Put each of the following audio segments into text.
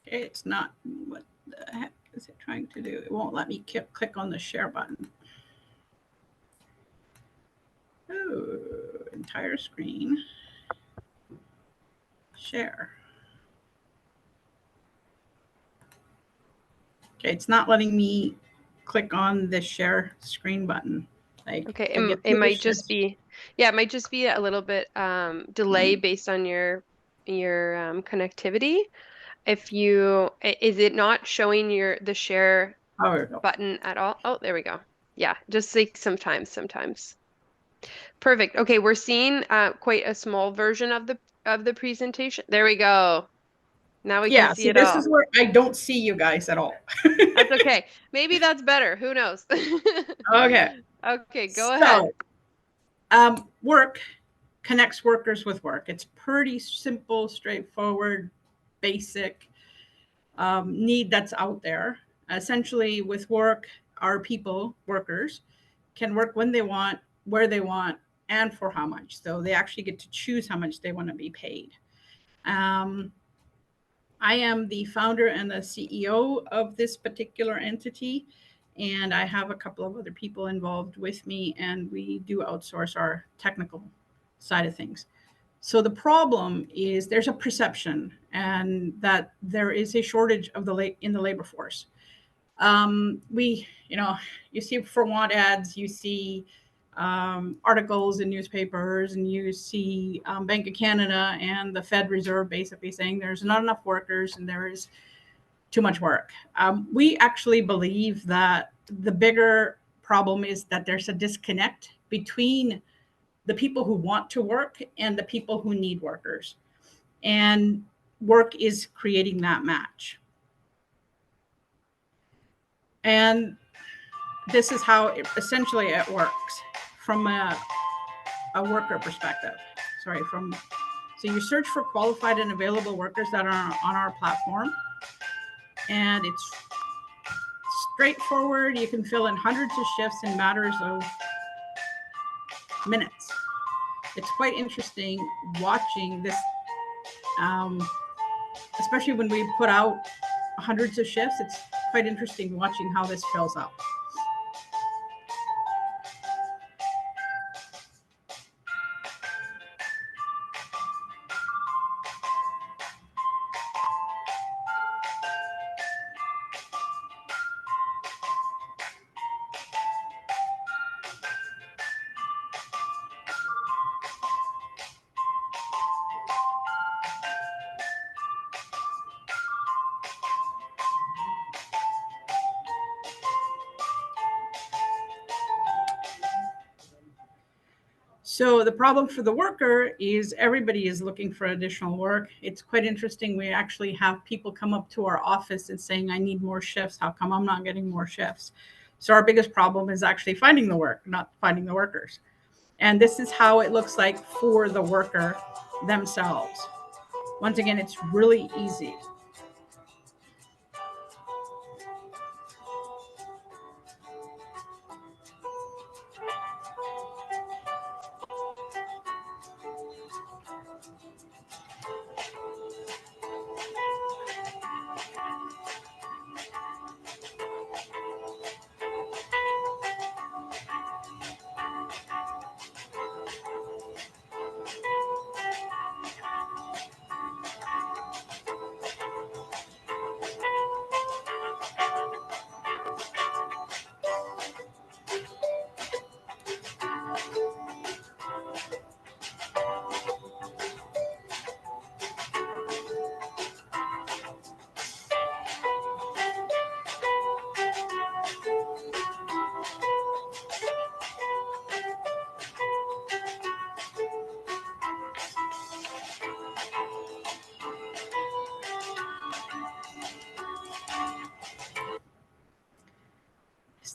Okay, it's not, what the heck is it trying to do? It won't let me click on the share button. Oh, entire screen. Share. Okay, it's not letting me click on the share screen button. Like, Okay, to get it to the might just be, yeah, it might just be a little bit delay based on your connectivity. If you, is it not showing the share Oh, there we go. button at all? Oh, there we go. Yeah, just like sometimes. Perfect. Okay, we're seeing quite a small version of the presentation. There we go. Now we can Yeah, see see, it this all. is where I don't see you guys at all. That's okay. Maybe that's better. Who knows? Okay, Okay, go ahead. so Wyrk connects workers with work. It's pretty simple, straightforward, basic need that's out there. Essentially, with Wyrk, our people, workers, can work when they want, where they want, and for how much. So they actually get to choose how much they want to be paid. Um, I am the founder and the CEO of this particular entity, and I have a couple of other people involved with me, and we do outsource our technical side of things. So the problem is there's a perception and that there is a shortage of in the labor force. You see for want ads, you see articles in newspapers, and you see Bank of Canada and the Fed Reserve basically saying there's not enough workers and there is too much work. We actually believe that the bigger problem is that there's a disconnect between the people who want to work and the people who need workers. And Wyrk is creating that match. And this is how essentially it works from a worker perspective. Sorry, so you search for qualified and available workers that are on our platform, and it's straightforward. You can fill in hundreds of shifts in matters of minutes. It's quite interesting watching this, um, especially when we put out hundreds of shifts. It's quite interesting watching how this fills up. So the problem for the worker is everybody is looking for additional work. It's quite interesting. We actually have people come up to our office and saying, I need more shifts. How come I'm not getting more shifts? So our biggest problem is actually finding the work, not finding the workers. And this is how it looks like for the worker themselves. Once again, it's really easy.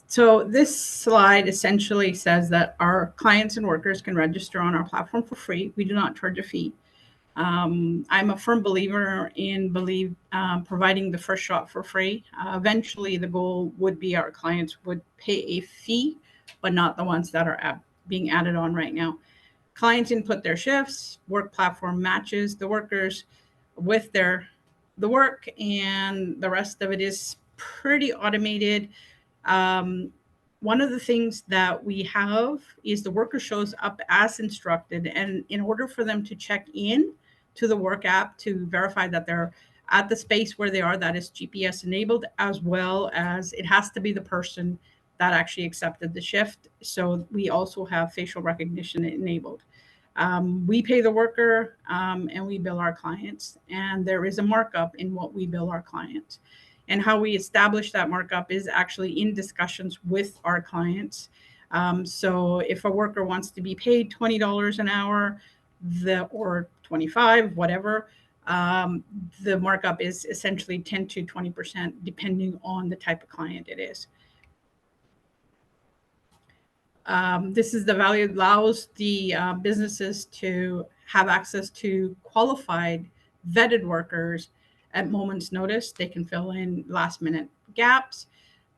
So this slide essentially says that our clients and workers can register on our platform for free. We do not charge a fee. I'm a firm believer in providing the first shot for free. Eventually, the goal would be our clients would pay a fee, but not the ones that are being added on right now. Clients input their shifts, Wyrk platform matches the workers with their the work, and the rest of it is pretty automated. Um, One of the things that we have is the worker shows up as instructed, and in order for them to check in to the work app to verify that they're at the space where they are, that is GPS enabled, as well as it has to be the person that actually accepted the shift. So we also have facial recognition enabled. We pay the worker, and we bill our clients, and there is a markup in what we bill our clients. And how we establish that markup is actually in discussions with our clients. So if a worker wants to be paid $20 an hour, or 25, whatever, the markup is essentially 10 to 20%, depending on the type of client it is. This is the value that allows the businesses to have access to qualified, vetted workers at moment's notice. They can fill in last minute gaps.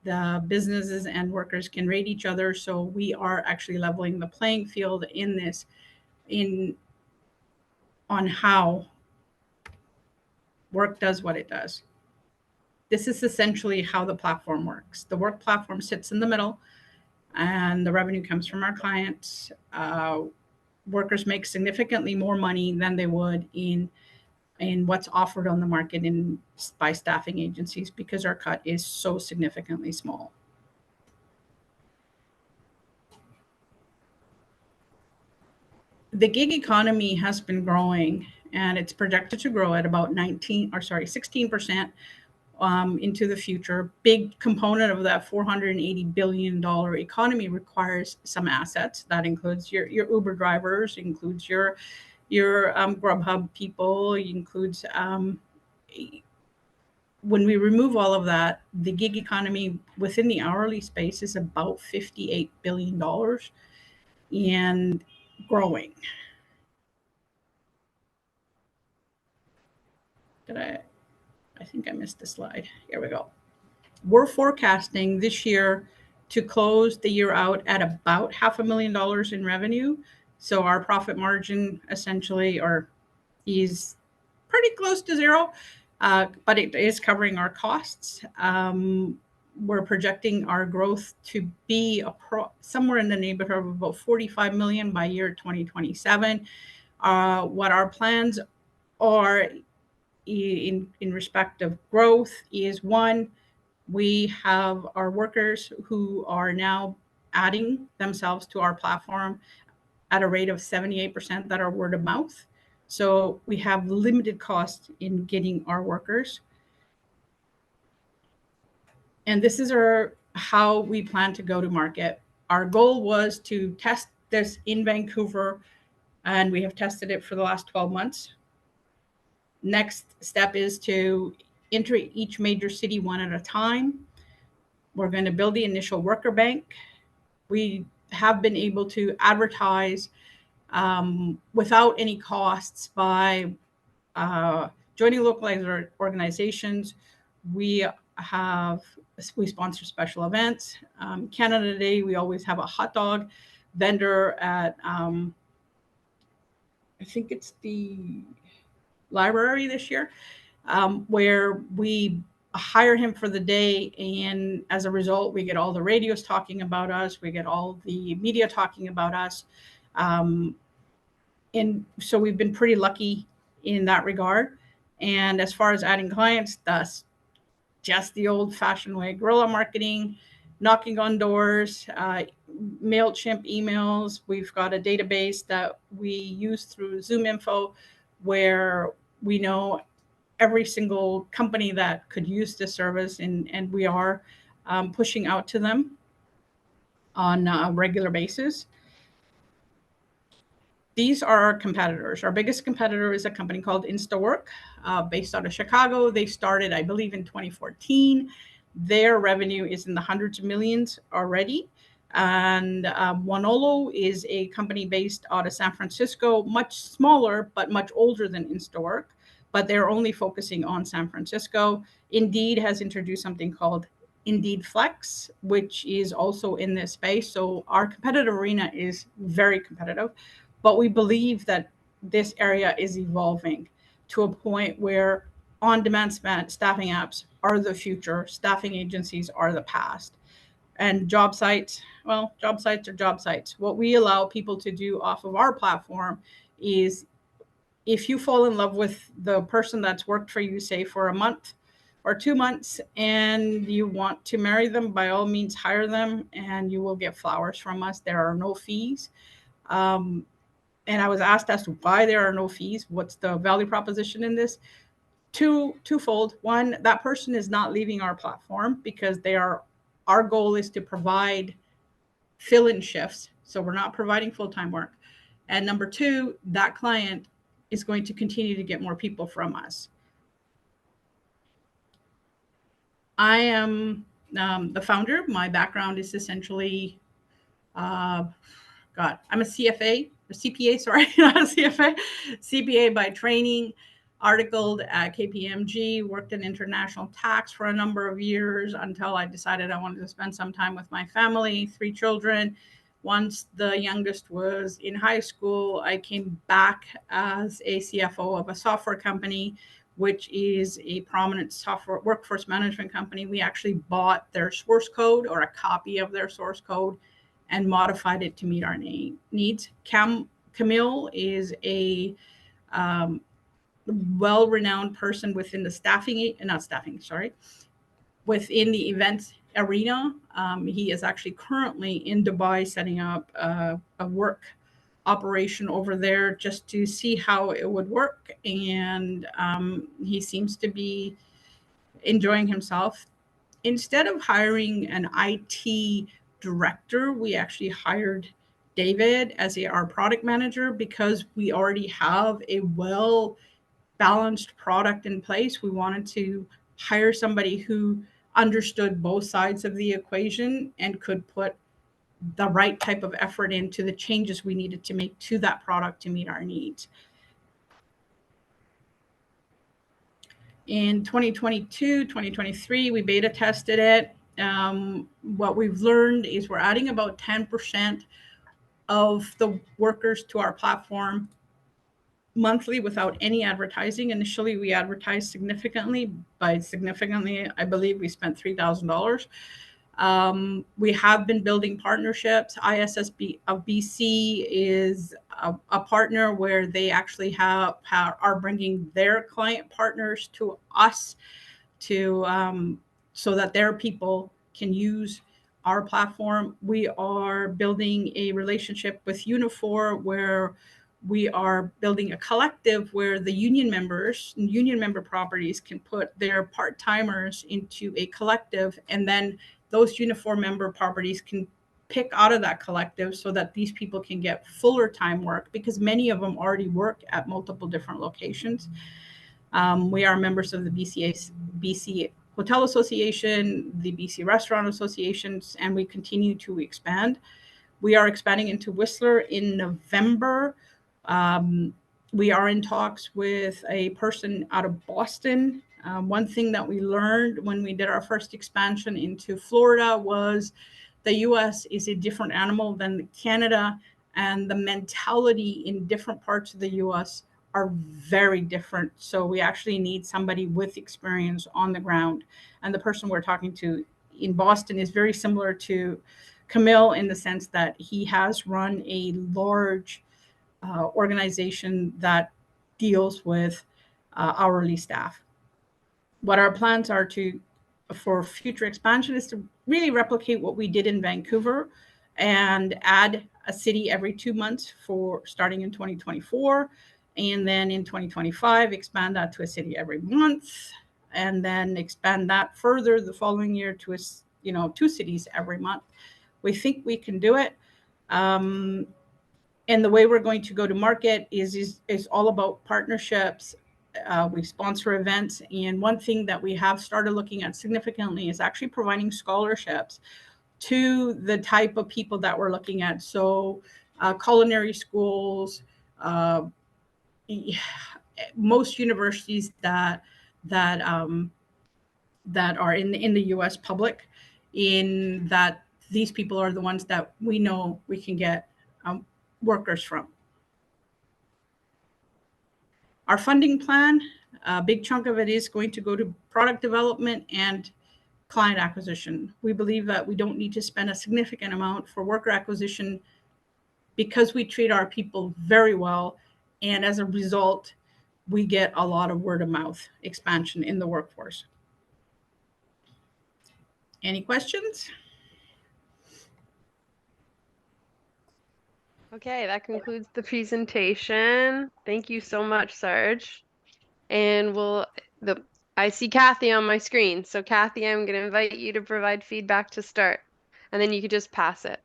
The businesses and workers can rate each other. So we are actually leveling the playing field in this, in on how work does what it does. This is essentially how the platform works. The work platform sits in the middle, and the revenue comes from our clients. Workers make significantly more money than they would in what's offered on the market by staffing agencies, because our cut is so significantly small. The gig economy has been growing, and it's projected to grow at about 16% into the future. Big component of that $480 billion economy requires some assets. That includes your Uber drivers, includes your Grubhub people, includes when we remove all of that, the gig economy within the hourly space is about $58 billion and growing. I think I missed the slide. Here we go. We're forecasting this year to close the year out at about $500,000 in revenue. So our profit margin essentially is pretty close to zero, but it is covering our costs. We're projecting our growth to be somewhere in the neighborhood of about 45 million by year 2027. What our plans are in respect of growth is, one, we have our workers who are now adding themselves to our platform at a rate of 78% that are word of mouth. So we have limited cost in getting our workers. And this is how we plan to go to market. Our goal was to test this in Vancouver, and we have tested it for the last 12 months. Next step is to enter each major city one at a time. We're going to build the initial worker bank. We have been able to advertise without any costs by joining localized organizations. We sponsor special events. Canada Day, we always have a hot dog vendor at, I think it's the library this year, where we hire him for the day, and as a result we get all the radios talking about us, we get all the media talking about us, and so we've been pretty lucky in that regard. And as far as adding clients, that's just the old-fashioned way: guerrilla marketing, knocking on doors, MailChimp emails. We've got a database that we use through Zoom Info, where we know every single company that could use this service, and we are pushing out to them on a regular basis. These are our competitors. Our biggest competitor is a company called InstaWork, based out of Chicago. They started, I believe, in 2014. Their revenue is in the hundreds of millions already. And Wanolo is a company based out of San Francisco, much smaller, but much older than InstaWork, but they're only focusing on San Francisco. Indeed has introduced something called Indeed Flex, which is also in this space. So our competitive arena is very competitive, but we believe that this area is evolving to a point where on-demand staffing apps are the future. Staffing agencies are the past. And job sites, well, job sites are job sites. What we allow people to do off of our platform is, if you fall in love with the person that's worked for you, say for a month or 2 months, and you want to marry them, by all means hire them, and you will get flowers from us. There are no fees. And I was asked as to why there are no fees. What's the value proposition in this? Twofold. One, that person is not leaving our platform because our goal is to provide fill-in shifts. So we're not providing full-time work. And number two, that client is going to continue to get more people from us. I am the founder. My background is essentially, I'm a CFA, a CPA, sorry, not a CFA, CPA by training, articled at KPMG, worked in international tax for a number of years until I decided I wanted to spend some time with my family, 3 children. Once the youngest was in high school, I came back as a CFO of a software company, which is a prominent software workforce management company. We actually bought their source code, or a copy of their source code, and modified it to meet our needs. Camille is a well-renowned person within the within the event arena. He is actually currently in Dubai setting up a Wyrk operation over there just to see how it would work. And he seems to be enjoying himself. Instead of hiring an IT director, we actually hired David as our product manager, because we already have a well balanced product in place. We wanted to hire somebody who understood both sides of the equation and could put the right type of effort into the changes we needed to make to that product to meet our needs. In 2022, 2023, we beta tested it. What we've learned is we're adding about 10% of the workers to our platform monthly without any advertising. Initially, we advertised significantly. By significantly, I believe we spent $3,000. We have been building partnerships. ISSB of BC is a partner where they actually are bringing their client partners to us to so that their people can use our platform. We are building a relationship with Unifor, where we are building a collective where the union member properties can put their part-timers into a collective, and then those uniform member properties can pick out of that collective so that these people can get fuller time work, because many of them already work at multiple different locations. We are members of the BC Hotel Association, the BC Restaurant Associations, and we continue to expand. We are expanding into Whistler in November. We are in talks with a person out of Boston. One thing that we learned when we did our first expansion into Florida was the US is a different animal than Canada, and the mentality in different parts of the US are very different. So we actually need somebody with experience on the ground. And the person we're talking to in Boston is very similar to Camille in the sense that he has run a large organization that deals with hourly staff. What our plans are for future expansion is to really replicate what we did in Vancouver and add a city every 2 months for starting in 2024. And then in 2025, expand that to a city every month, and then expand that further the following year to 2 cities every month. We think we can do it. And the way we're going to go to market is all about partnerships. We sponsor events. And one thing that we have started looking at significantly is actually providing scholarships to the type of people that we're looking at. So culinary schools, most universities that are in the US public, in that these people are the ones that we know we can get workers from. Our funding plan, a big chunk of it is going to go to product development and client acquisition. We believe that we don't need to spend a significant amount for worker acquisition because we treat our people very well. And as a result, we get a lot of word of mouth expansion in the workforce. Any questions? Okay, that concludes the presentation. Thank you so much, Sarj. And I see Kathy on my screen. So Kathy, I'm going to invite you to provide feedback to start, and then you could just pass it.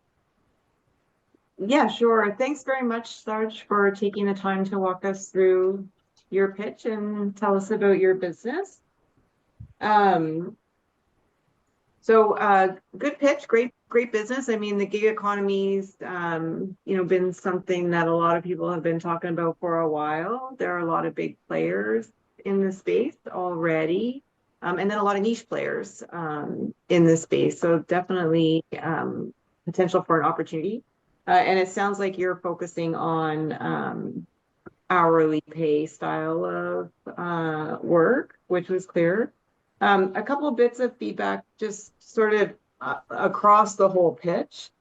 Yeah, sure. Thanks very much, Sarj, for taking the time to walk us through your pitch and tell us about your business. Good pitch, great business. I mean, the gig economy's been something that a lot of people have been talking about for a while. There are a lot of big players in the space already, and then a lot of niche players in this space. So definitely potential for an opportunity. And it sounds like you're focusing on hourly pay style of work, which was clear. A couple of bits of feedback, just sort of across the whole pitch.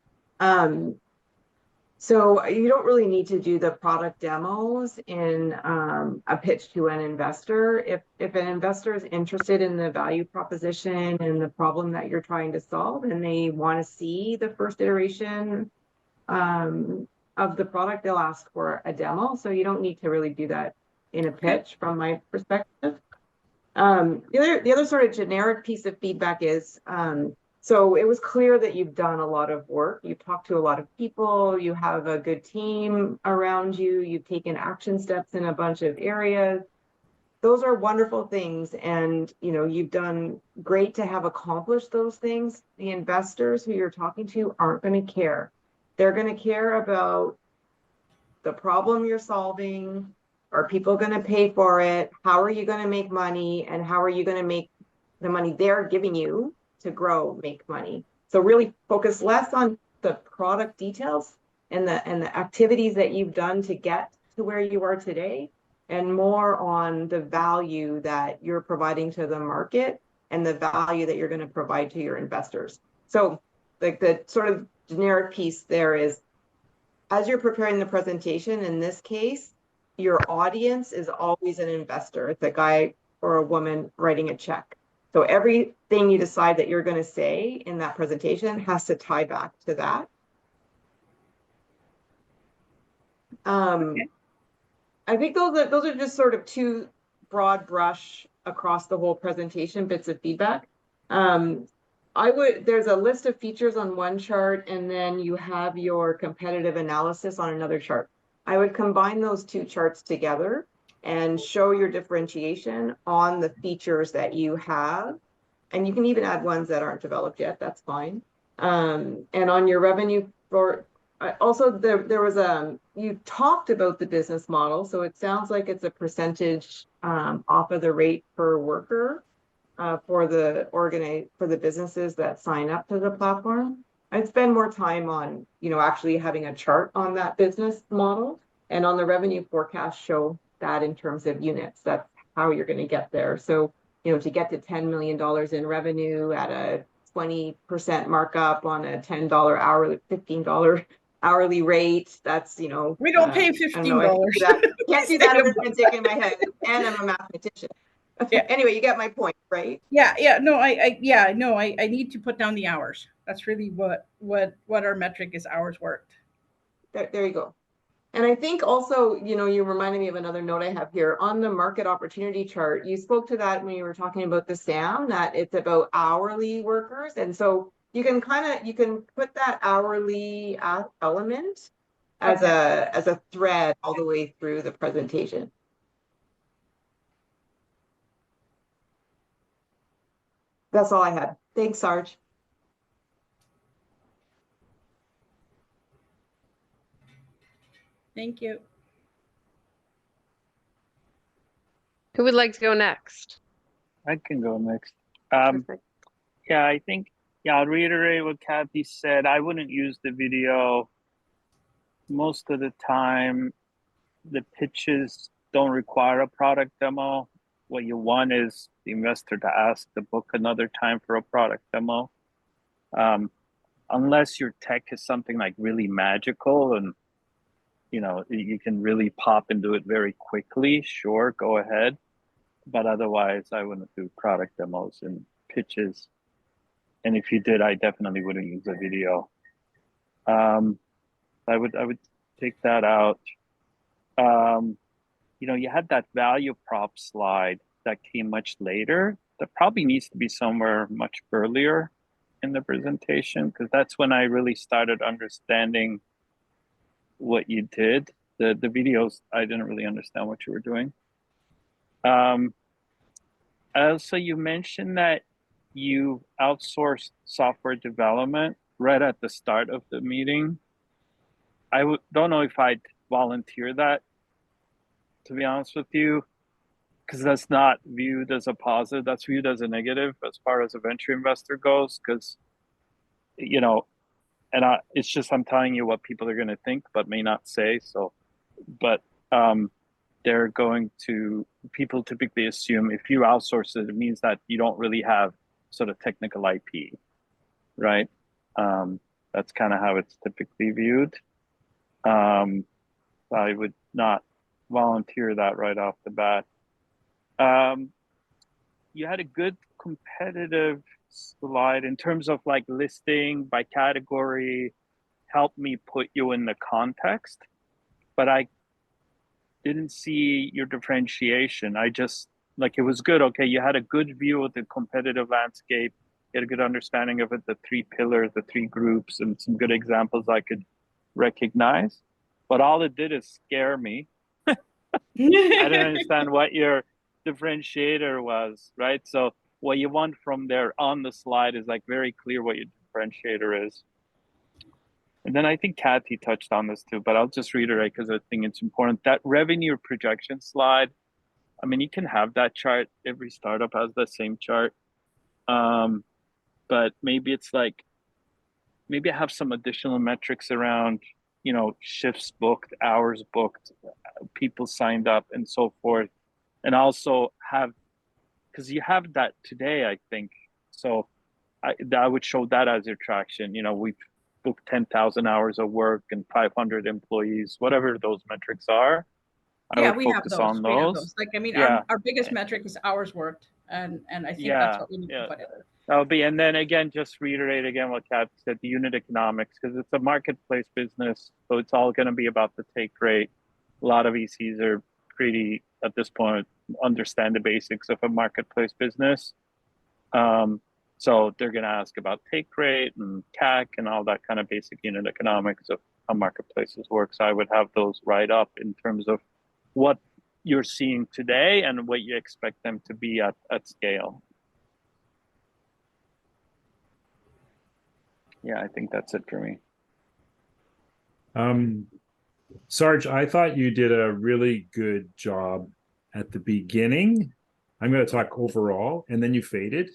So you don't really need to do the product demos in a pitch to an investor. If an investor is interested in the value proposition and the problem that you're trying to solve, and they want to see the first iteration of the product, they'll ask for a demo. So you don't need to really do that in a pitch from my perspective. The other sort of generic piece of feedback is, so it was clear that you've done a lot of work. You've talked to a lot of people. You have a good team around you. You've taken action steps in a bunch of areas. Those are wonderful things. And, you've done great to have accomplished those things. The investors who you're talking to aren't going to care. They're going to care about the problem you're solving. Are people going to pay for it? How are you going to make money? And how are you going to make the money they're giving you to grow, make money? So really focus less on the product details and the activities that you've done to get to where you are today, and more on the value that you're providing to the market and the value that you're going to provide to your investors. So like the sort of generic piece there is, as you're preparing the presentation, in this case, your audience is always an investor. It's a guy or a woman writing a check. So everything you decide that you're going to say in that presentation has to tie back to that. I think those are just sort of two broad brush across the whole presentation bits of feedback. There's a list of features on one chart, and then you have your competitive analysis on another chart. I would combine those two charts together and show your differentiation on the features that you have. And you can even add ones that aren't developed yet, that's fine. And on your revenue also there was you talked about the business model. So it sounds like it's a percentage off of the rate per worker for the businesses that sign up to the platform. I'd spend more time on, actually having a chart on that business model, and on the revenue forecast show that in terms of units. That's how you're going to get there. So, to get to $10 million in revenue at a 20% markup on a $10 hourly, $15 hourly rate, that's, We don't pay $15. Can't do that arithmetic in my head, and I'm a mathematician. Yeah. Anyway, you get my point, right? Yeah. No, I need to put down the hours. That's really what our metric is, hours worked. There you go. And I think also, you reminded me of another note I have here on the market opportunity chart. You spoke to that when you were talking about the SAM, that it's about hourly workers. And so you can put that hourly element as a thread all the way through the presentation. That's all I had. Thanks, Sarj. Thank you. Who would like to go next? I can go next. Perfect. Yeah, I think, I'll reiterate what Kathy said. I wouldn't use the video. Most of the time, the pitches don't require a product demo. What you want is the investor to ask to book another time for a product demo. Unless your tech is something like really magical and you can really pop into it very quickly, sure, go ahead. But otherwise, I wouldn't do product demos and pitches. And if you did, I definitely wouldn't use a video. I would take that out. You had that value prop slide that came much later. That probably needs to be somewhere much earlier in the presentation, because that's when I really started understanding what you did. The videos, I didn't really understand what you were doing. Also, you mentioned that you outsourced software development right at the start of the meeting. Don't know if I'd volunteer that, to be honest with you, because that's not viewed as a positive. That's viewed as a negative as far as a venture investor goes, because, it's just, I'm telling you what people are going to think, but may not say. So, but people typically assume if you outsource it, it means that you don't really have sort of technical IP, right? That's kind of how it's typically viewed. I would not volunteer that right off the bat. You had a good competitive slide in terms of like listing by category, helped me put you in the context, but I didn't see your differentiation. I just, it was good. Okay, you had a good view of the competitive landscape, you had a good understanding of it, the three pillars, the three groups, and some good examples I could recognize. But all it did is scare me. I didn't understand what your differentiator was, right? So what you want from there on the slide is like very clear what your differentiator is. And then I think Kathy touched on this too, but I'll just reiterate because I think it's important. That revenue projection slide, I mean, you can have that chart. Every startup has the same chart. But maybe it's like, maybe I have some additional metrics around, shifts booked, hours booked, people signed up, and so forth. And also have, because you have that today, I think. So I would show that as your traction. We've booked 10,000 hours of work and 500 employees, whatever those metrics are. Yeah, we have those. We have those. Our biggest metric is hours worked. And I think that's what we need to put in. That'll be, and then again, just reiterate again what Kat said, the unit economics, because it's a marketplace business. So it's all going to be about the take rate. A lot of VCs are pretty, at this point, understand the basics of a marketplace business. So they're going to ask about take rate and CAC and all that kind of basic unit economics of how marketplaces work. So I would have those right up in terms of what you're seeing today and what you expect them to be at scale. Yeah, I think that's it for me. Sarj, I thought you did a really good job at the beginning. I'm going to talk overall, and then you faded.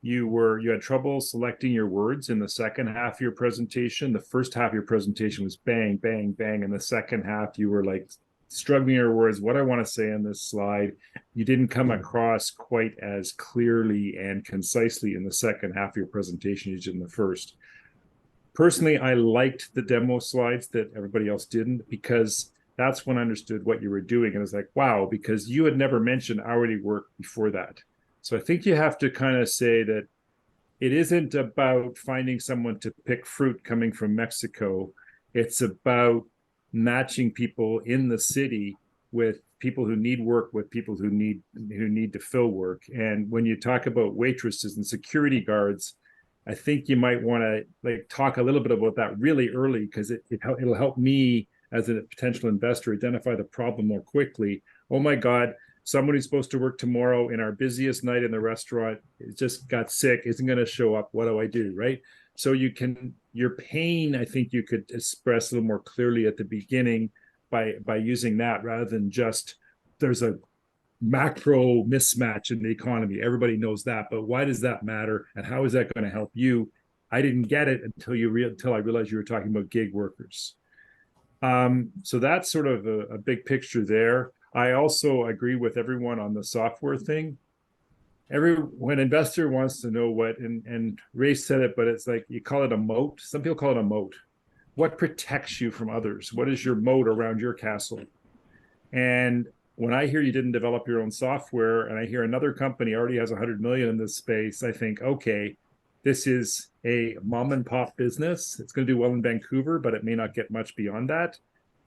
You had trouble selecting your words in the second half of your presentation. The first half of your presentation was bang, bang, bang. And the second half, you were like struggling your words, what I want to say on this slide. You didn't come across quite as clearly and concisely in the second half of your presentation as you did in the first. Personally, I liked the demo slides that everybody else didn't, because that's when I understood what you were doing. And I was like, wow, because you had never mentioned hourly work before that. So I think you have to kind of say that it isn't about finding someone to pick fruit coming from Mexico. It's about matching people in the city with people who need work, with people who need to fill work. And when you talk about waitresses and security guards, I think you might want to talk a little bit about that really early, because it'll help me as a potential investor identify the problem more quickly. Oh my God, someone who's supposed to work tomorrow in our busiest night in the restaurant just got sick, isn't going to show up. What do I do, right? So your pain, I think you could express a little more clearly at the beginning by using that, rather than just there's a macro mismatch in the economy. Everybody knows that, but why does that matter? And how is that going to help you? I didn't get it until I realized you were talking about gig workers. So that's sort of a big picture there. I also agree with everyone on the software thing. When investor wants to know what, and Ray said it, but it's like you call it a moat. Some people call it a moat. What protects you from others? What is your moat around your castle? And when I hear you didn't develop your own software, and I hear another company already has 100 million in this space, I think, okay, this is a mom and pop business. It's going to do well in Vancouver, but it may not get much beyond that.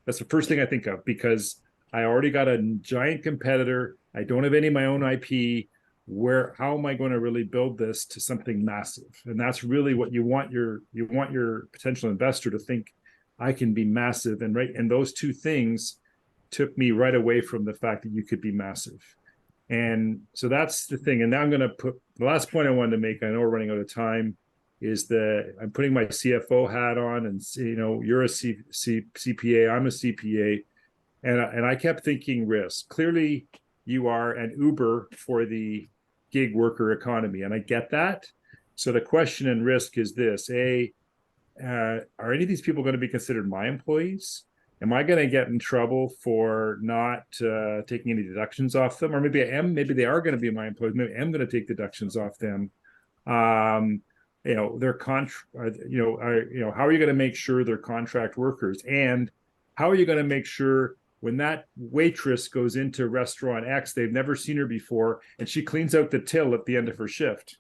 That's the first thing I think of, because I already got a giant competitor. I don't have any of my own IP. How am I going to really build this to something massive? And that's really what you want your potential investor to think, I can be massive. And those two things took me right away from the fact that you could be massive. And so that's the thing. And now I'm going to put the last point I wanted to make. I know we're running out of time. Is that I'm putting my CFO hat on, and you're a CPA, I'm a CPA, and I kept thinking risk. Clearly, you are an Uber for the gig worker economy, and I get that. So the question in risk is this: are any of these people going to be considered my employees? Am I going to get in trouble for not taking any deductions off them? Or maybe I am. Maybe they are going to be my employees. Maybe I'm going to take deductions off them. Their how are you going to make sure they're contract workers? And how are you going to make sure when that waitress goes into restaurant X, they've never seen her before, and she cleans out the till at the end of her shift?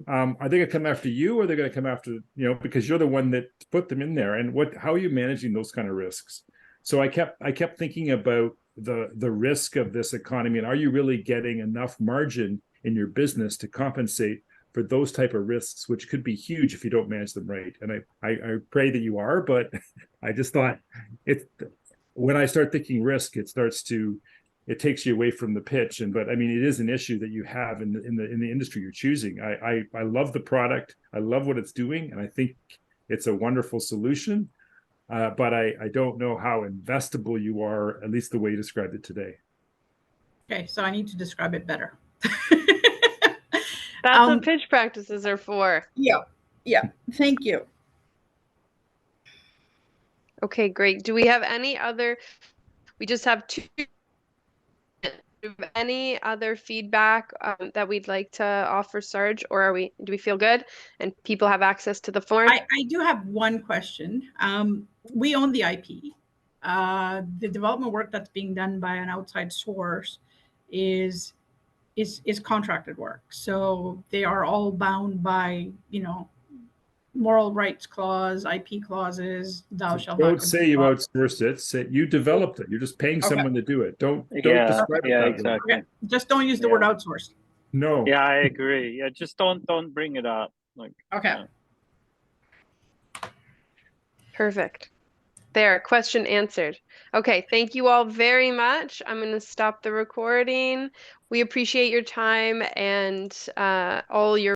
Are they going to come after you, or are they going to come after, because you're the one that put them in there? And how are you managing those kind of risks? So I kept thinking about the risk of this economy, and are you really getting enough margin in your business to compensate for those type of risks, which could be huge if you don't manage them right? And I pray that you are, but I just thought when I start thinking risk, it takes you away from the pitch. But I mean, it is an issue that you have in the industry you're choosing. I love the product. I love what it's doing, and I think it's a wonderful solution. But I don't know how investable you are, at least the way you described it today. Okay, so I need to describe it better. That's what pitch practices are for. Yeah. Thank you. Okay, great. Do we have any other? We just have two. Any other feedback that we'd like to offer Sarj, or do we feel good and people have access to the form? I do have one question. We own the IP. The development work that's being done by an outside source is contracted work. So they are all bound by, moral rights clause, IP clauses, thou shalt not. Don't say you outsourced it. Say you developed it. You're just paying someone to do it. Don't describe it that exactly. Okay. Just don't use the word outsourced. No. Yeah, I agree. Yeah, just don't bring it up. Okay. Perfect. There, question answered. Okay, thank you all very much. I'm going to stop the recording. We appreciate your time and all your